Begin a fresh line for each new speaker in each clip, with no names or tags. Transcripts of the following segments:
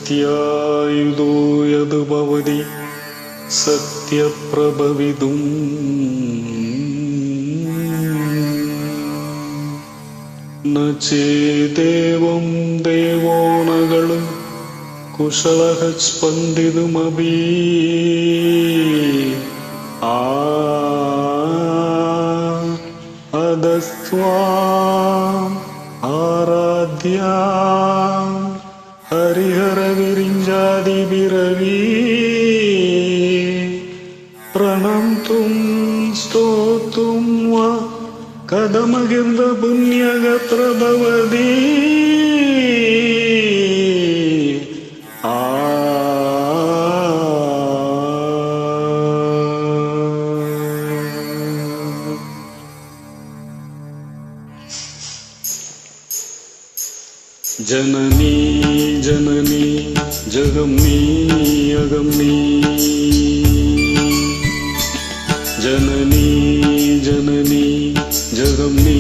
शिवसत्यायुधो यद् भवति सत्यप्रभवितुम् न चेदेवं देवो नगळु कुशलः स्पन्दितुमपि अदस्त्वाम् आराध्या हरिहरविरिञ्जादिभिरवि प्रणन्तुं स्तोतुं वा कथमगिर्द पुण्यगत्र भवति जननी जननी जगम्नी अगम्नी जननी जननी जगम्नी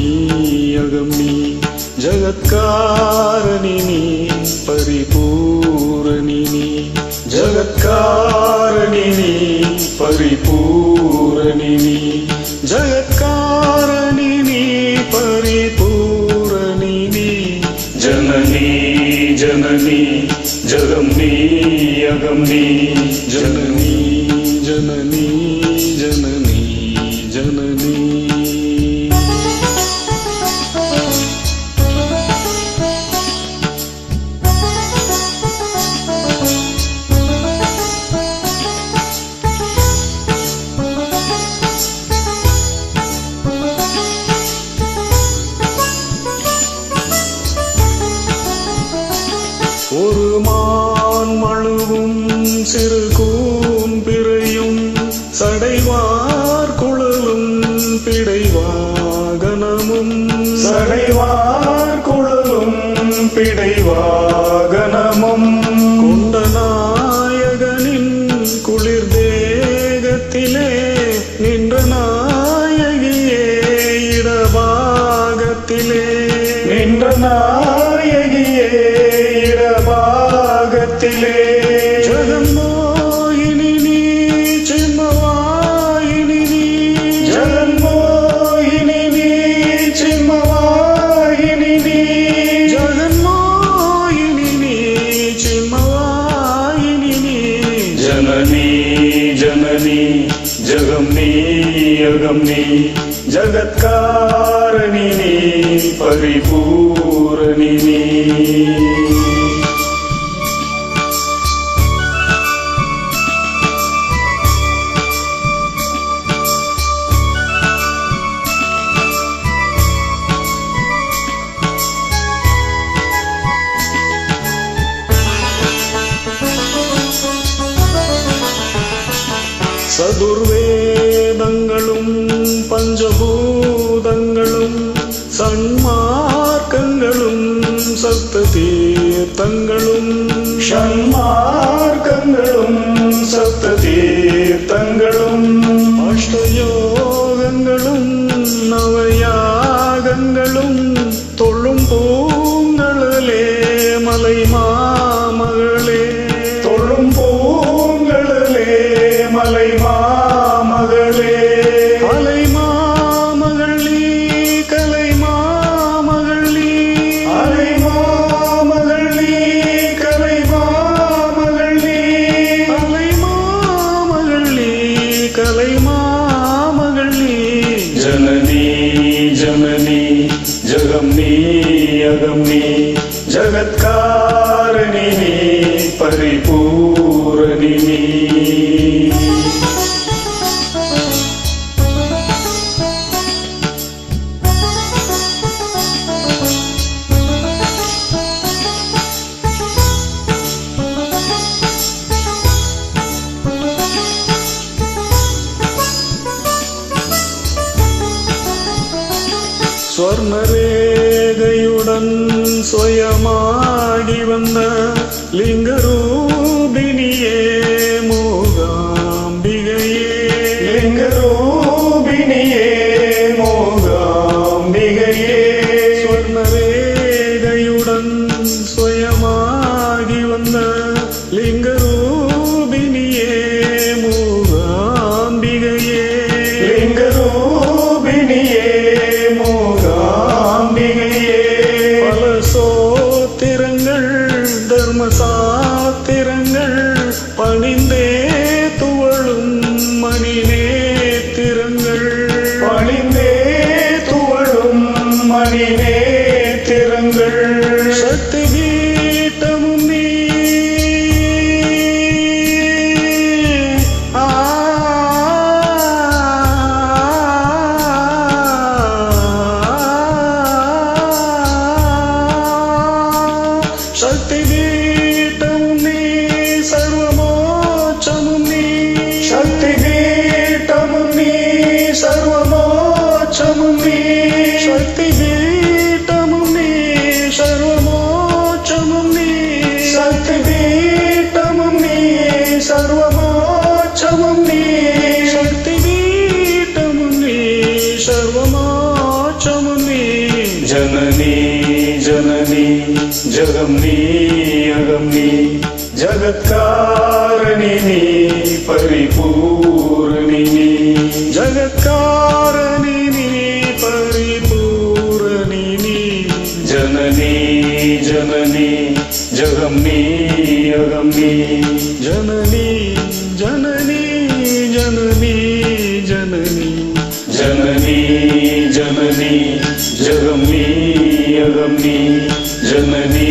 अगम्नी जगत्कारणिनी परिपूरणिनी जगत्कारणिनी परिपूरणिनी जगत्कारणिनी परिपूरणिनी जननी जननी जगम्नी अगम्नी जननी जननी जननी जननी ஒரு மான் மழுவும் சிறு கூம்பிரையும் சடைவார் குழலும் பிடைவாகனமும் சடைவார் குழலும் பிடைவாகனமும் கொண்ட நாயகனின் குளிர் தேகத்திலே நின்ற நாயகியே இடபாகத்திலே நின்ற நாயகியே இடபாகத்திலே ஜெகன்மோகினி நீ சிம்மவாயினி நீ ஜெகன்மோகினி நீ சிம்மவாயினி நீ ஜெகன்மோகினி நீ சிம்மவாயினி நீ ஜனனி ஜனனி ஜகம்னி அகம்னி ஜகத்காரணினி பரிபூரணினி சதுர்வேதங்களும் பஞ்சபூதங்களும் சன்மார்க்கங்களும் சப்த தீர்த்தங்களும் ஷண்மார்க்கங்களும் சப்த தீர்த்தங்களும் அஷ்டயோகங்களும் நவயாகங்களும் தொழும் பூங்கழலே மலை மாமகளே தொழும் பூங்கழலே மலை மாமகளே அலை மாமகளி கலை மாமகளி அலை மாமகளி கலை மாமகளி அலை மாமகளி கலை மாமகளி ஜனனி ஜனனி ஜகம்னி அகம்னி ஜகத்காரணினி பரிபூரணினி ஸ்வர்ணரேகையுடன் சுயமாடி வந்த லிங்கரூபிணியே மூகாம்பிகையே லிங்கரூபிணியே மூகாம்பிகையே ஸ்வர்ணரேகையுடன் சுயமாடி தர்மசாத்திரங்கள் பணிந்தே துவளும் மணி நேத்திரங்கள்
பணிந்தே துவளும் மணி நேத்திரங்கள்
சக்தி கீட்டமும் நீ சக்தி கீட்டமும் நீ சர்வமோட்சமும் நீ
சக்தி பீட்டமும் நீ சர்வமோட்சமும் நீ
சக்தி பீட்டமும் நீ சர்வமோட்சமும் நீ
சக்தி பீட்டமும் நீ சர்வமோட்சமும் நீ
சக்தி பீட்டமும் நீ சர்வமோட்சமும் நீ
ஜனனி ஜனனி ஜகம் நீ அகம் நீ ஜகத்காரணி நீ பரிபூரணி நீ
ஜகத்காரணி நீ பரிபூரணி நீ
ஜனனி ஜனனி ஜகம் நீ அகம் நீ
ஜனனி ஜனனி ஜனனி ஜனனி
ஜனனி ஜனனி ஜகம் நீ அகம் நீ ஜனனி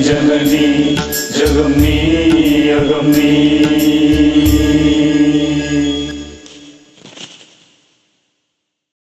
ஜனனி ஜகம் நீ அகம் நீ